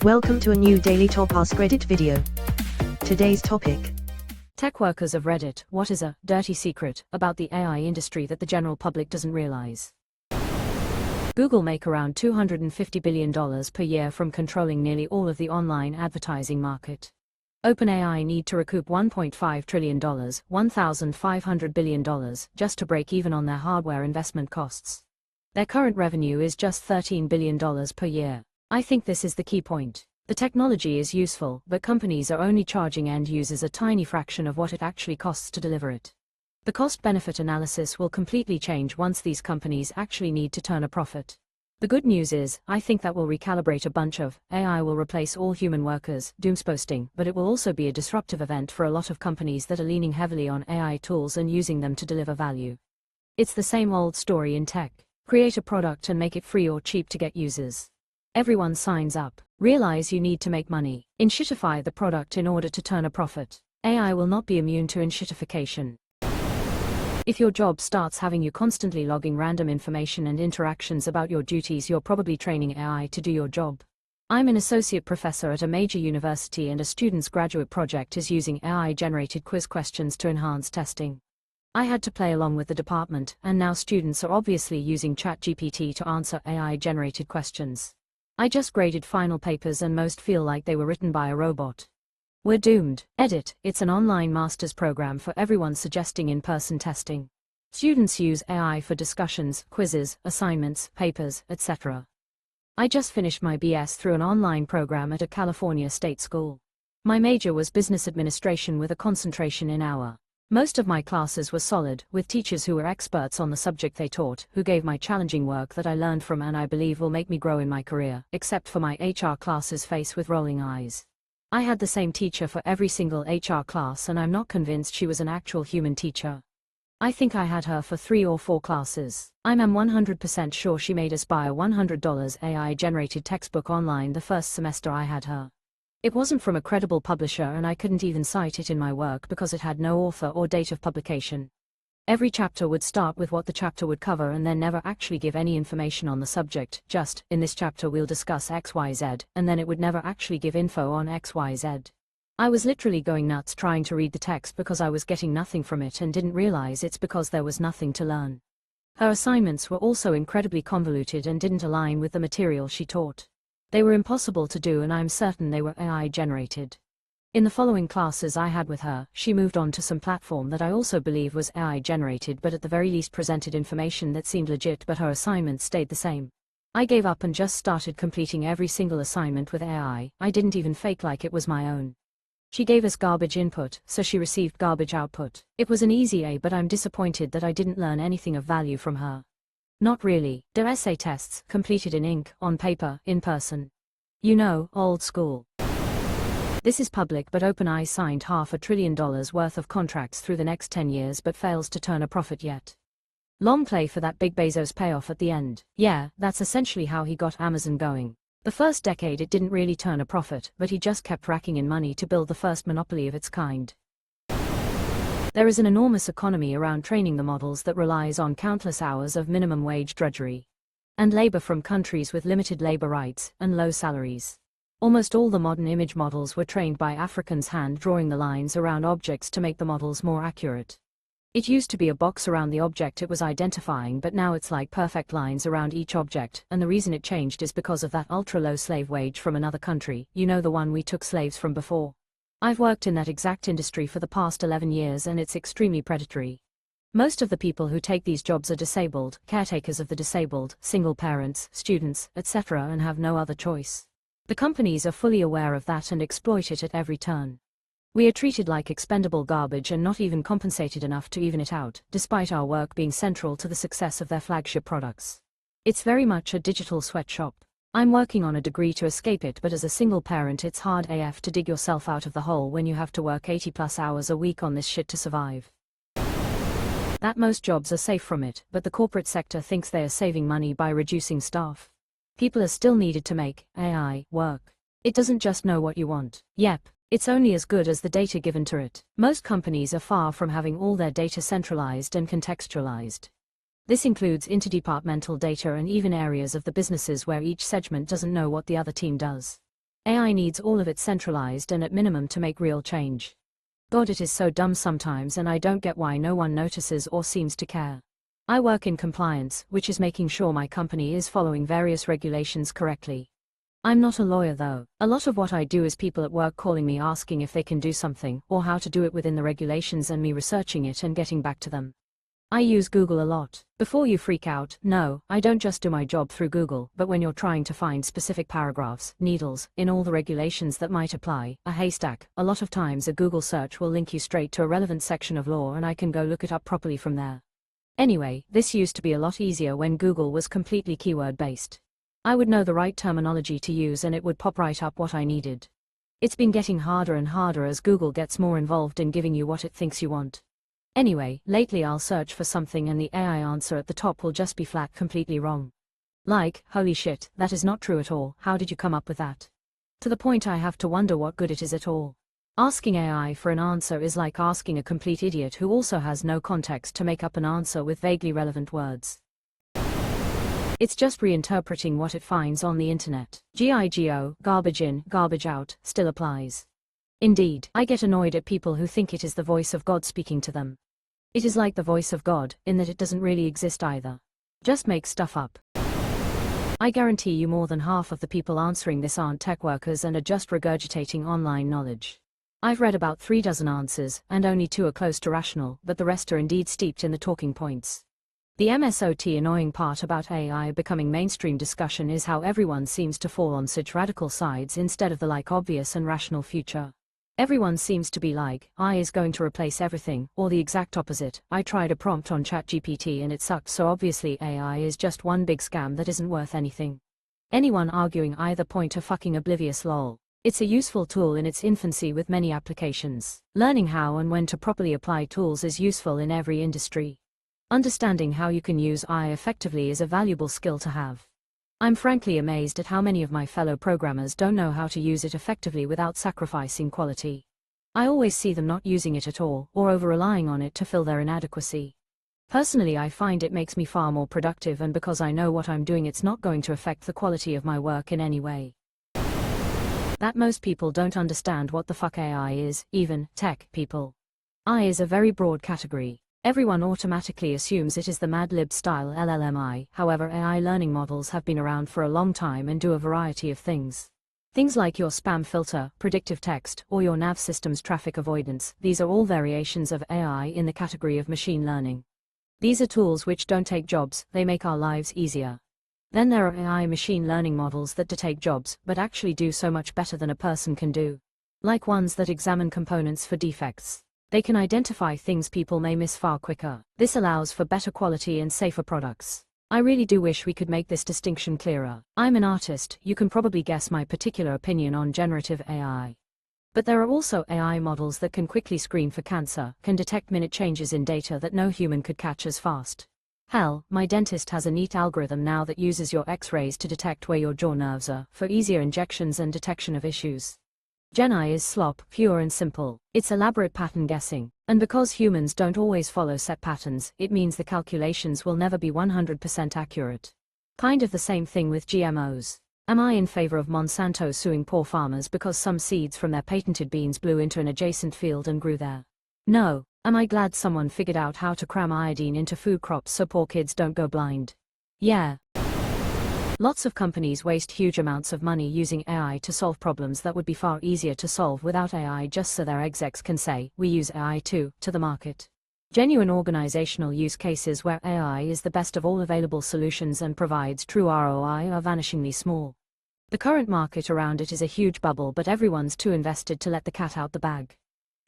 Welcome to a new Daily Top Askreddit video. Today's topic. Tech workers of Reddit, what is a dirty secret about the AI industry that the general public doesn't realize? Google make around $250 billion per year from controlling nearly all of the online advertising market. OpenAI need to recoup $1.5 trillion, $1,500 billion, just to break even on their hardware investment costs. Their current revenue is just $13 billion per year. I think this is the key point. The technology is useful, but companies are only charging end users a tiny fraction of what it actually costs to deliver it. The cost-benefit analysis will completely change once these companies actually need to turn a profit. The good news is, I think that will recalibrate a bunch of AI will replace all human workers, doomsposting, but it will also be a disruptive event for a lot of companies that are leaning heavily on AI tools and using them to deliver value. It's the same old story in tech. Create a product and make it free or cheap to get users. Everyone signs up. Realize you need to make money. Inshitify the product in order to turn a profit. AI will not be immune to inshitification. If your job starts having you constantly logging random information and interactions about your duties, you're probably training AI to do your job. I'm an associate professor at a major university and a student's graduate project is using AI-generated quiz questions to enhance testing. I had to play along with the department, and now students are obviously using ChatGPT to answer AI-generated questions. I just graded final papers and most feel like they were written by a robot. We're doomed. Edit, it's an online master's program for everyone suggesting in-person testing. Students use AI for discussions, quizzes, assignments, papers, etc. I just finished my BS through an online program at a California state school. My major was business administration with a concentration in our. Most of my classes were solid, with teachers who were experts on the subject they taught, who gave my challenging work that I learned from and I believe will make me grow in my career, except for my HR classes face with rolling eyes. I had the same teacher for every single HR class and I'm not convinced she was an actual human teacher. I think I had her for 3 or 4 classes. I'm 100% sure she made us buy a $100 AI-generated textbook online the first semester I had her. It wasn't from a credible publisher and I couldn't even cite it in my work because it had no author or date of publication. Every chapter would start with what the chapter would cover and then never actually give any information on the subject, just, in this chapter we'll discuss XYZ, and then it would never actually give info on XYZ. I was literally going nuts trying to read the text because I was getting nothing from it and didn't realize it's because there was nothing to learn. Her assignments were also incredibly convoluted and didn't align with the material she taught. They were impossible to do and I'm certain they were AI generated. In the following classes I had with her, she moved on to some platform that I also believe was AI generated but at the very least presented information that seemed legit, but her assignments stayed the same. I gave up and just started completing every single assignment with AI. I didn't even fake like it was my own. She gave us garbage input, so she received garbage output. It was an easy A, but I'm disappointed that I didn't learn anything of value from her. Not really. They're essay tests, completed in ink, on paper, in person. You know, old school. This is public, but OpenAI signed $500 billion worth of contracts through the next 10 years but fails to turn a profit yet. Long play for that big Bezos payoff at the end. Yeah, that's essentially how he got Amazon going. The first decade it didn't really turn a profit, but he just kept racking in money to build the first monopoly of its kind. There is an enormous economy around training the models that relies on countless hours of minimum wage drudgery and labor from countries with limited labor rights and low salaries. Almost all the modern image models were trained by Africans hand drawing the lines around objects to make the models more accurate. It used to be a box around the object it was identifying, but now it's like perfect lines around each object, and the reason it changed is because of that ultra-low slave wage from another country, you know, the one we took slaves from before. I've worked in that exact industry for the past 11 years and it's extremely predatory. Most of the people who take these jobs are disabled, caretakers of the disabled, single parents, students, etc., and have no other choice. The companies are fully aware of that and exploit it at every turn. We are treated like expendable garbage and not even compensated enough to even it out, despite our work being central to the success of their flagship products. It's very much a digital sweatshop. I'm working on a degree to escape it, but as a single parent it's hard AF to dig yourself out of the hole when you have to work 80+ hours a week on this shit to survive. That most jobs are safe from it, but the corporate sector thinks they are saving money by reducing staff. People are still needed to make AI work. It doesn't just know what you want. Yep, it's only as good as the data given to it. Most companies are far from having all their data centralized and contextualized. This includes interdepartmental data and even areas of the businesses where each segment doesn't know what the other team does. AI needs all of it centralized and at minimum to make real change. God, it is so dumb sometimes, and I don't get why no one notices or seems to care. I work in compliance, which is making sure my company is following various regulations correctly. I'm not a lawyer though. A lot of what I do is people at work calling me asking if they can do something, or how to do it within the regulations, and me researching it and getting back to them. I use Google a lot. Before you freak out, no, I don't just do my job through Google, but when you're trying to find specific paragraphs, needles, in all the regulations that might apply, a haystack, a lot of times a Google search will link you straight to a relevant section of law and I can go look it up properly from there. Anyway, this used to be a lot easier when Google was completely keyword-based. I would know the right terminology to use and it would pop right up what I needed. It's been getting harder and harder as Google gets more involved in giving you what it thinks you want. Anyway, lately I'll search for something and the AI answer at the top will just be flat completely wrong. Like, holy shit, that is not true at all, how did you come up with that? To the point I have to wonder what good it is at all. Asking AI for an answer is like asking a complete idiot who also has no context to make up an answer with vaguely relevant words. It's just reinterpreting what it finds on the internet. GIGO, garbage in, garbage out, still applies. Indeed, I get annoyed at people who think it is the voice of God speaking to them. It is like the voice of God, in that it doesn't really exist either. Just make stuff up. I guarantee you more than half of the people answering this aren't tech workers and are just regurgitating online knowledge. I've read about 36 answers, and only 2 are close to rational, but the rest are indeed steeped in the talking points. The MSOT annoying part about AI becoming mainstream discussion is how everyone seems to fall on such radical sides instead of the obvious and rational future. Everyone seems to be like, AI is going to replace everything, or the exact opposite. I tried a prompt on ChatGPT and it sucked, so obviously AI is just one big scam that isn't worth anything. Anyone arguing either point are fucking oblivious lol. It's a useful tool in its infancy with many applications. Learning how and when to properly apply tools is useful in every industry. Understanding how you can use AI effectively is a valuable skill to have. I'm frankly amazed at how many of my fellow programmers don't know how to use it effectively without sacrificing quality. I always see them not using it at all, or over-relying on it to fill their inadequacy. Personally, I find it makes me far more productive, and because I know what I'm doing, it's not going to affect the quality of my work in any way. That most people don't understand what the fuck AI is, even tech people. AI is a very broad category. Everyone automatically assumes it is the Mad Lib style LLMI, however AI learning models have been around for a long time and do a variety of things. Things like your spam filter, predictive text, or your nav system's traffic avoidance, these are all variations of AI in the category of machine learning. These are tools which don't take jobs, they make our lives easier. Then there are AI machine learning models that do take jobs, but actually do so much better than a person can do. Like ones that examine components for defects. They can identify things people may miss far quicker. This allows for better quality and safer products. I really do wish we could make this distinction clearer. I'm an artist, you can probably guess my particular opinion on generative AI. But there are also AI models that can quickly screen for cancer, can detect minute changes in data that no human could catch as fast. Hell, my dentist has a neat algorithm now that uses your X-rays to detect where your jaw nerves are, for easier injections and detection of issues. Gen AI is slop, pure and simple. It's elaborate pattern guessing, and because humans don't always follow set patterns, it means the calculations will never be 100% accurate. Kind of the same thing with GMOs. Am I in favor of Monsanto suing poor farmers because some seeds from their patented beans blew into an adjacent field and grew there? No. Am I glad someone figured out how to cram iodine into food crops so poor kids don't go blind? Yeah. Lots of companies waste huge amounts of money using AI to solve problems that would be far easier to solve without AI, just so their execs can say, we use AI too, to the market. Genuine organizational use cases where AI is the best of all available solutions and provides true ROI are vanishingly small. The current market around it is a huge bubble, but everyone's too invested to let the cat out the bag.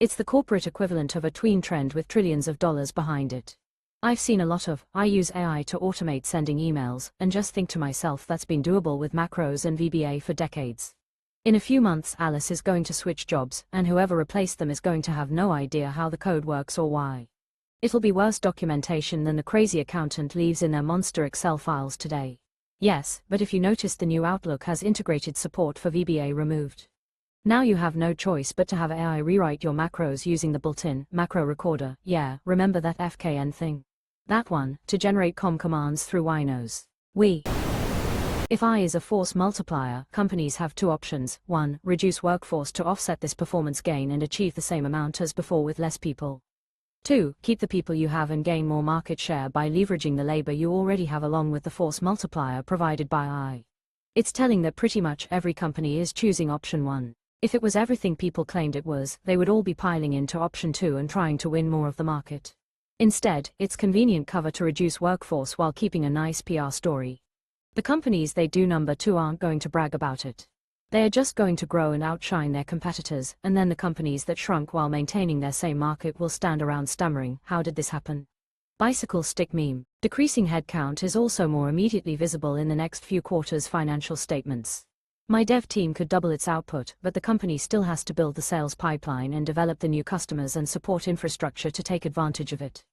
It's the corporate equivalent of a tween trend with trillions of dollars behind it. I've seen a lot of, I use AI to automate sending emails, and just think to myself that's been doable with macros and VBA for decades. In a few months Alice is going to switch jobs, and whoever replaced them is going to have no idea how the code works or why. It'll be worse documentation than the crazy accountant leaves in their monster Excel files today. Yes, but if you noticed, the new Outlook has integrated support for VBA removed. Now you have no choice but to have AI rewrite your macros using the built-in macro recorder. Yeah, remember that FKN thing? That one, to generate COM commands through Winos. If I is a force multiplier, companies have two options. 1. Reduce workforce to offset this performance gain and achieve the same amount as before with less people. 2. Keep the people you have and gain more market share by leveraging the labor you already have along with the force multiplier provided by AI. It's telling that pretty much every company is choosing option 1. If it was everything people claimed it was, they would all be piling into option 2 and trying to win more of the market. Instead, it's convenient cover to reduce workforce while keeping a nice PR story. The companies they do number 2 aren't going to brag about it. They are just going to grow and outshine their competitors, and then the companies that shrunk while maintaining their same market will stand around stammering, "How did this happen?" Bicycle stick meme. Decreasing headcount is also more immediately visible in the next few quarters' financial statements. My dev team could double its output, but the company still has to build the sales pipeline and develop the new customers and support infrastructure to take advantage of it.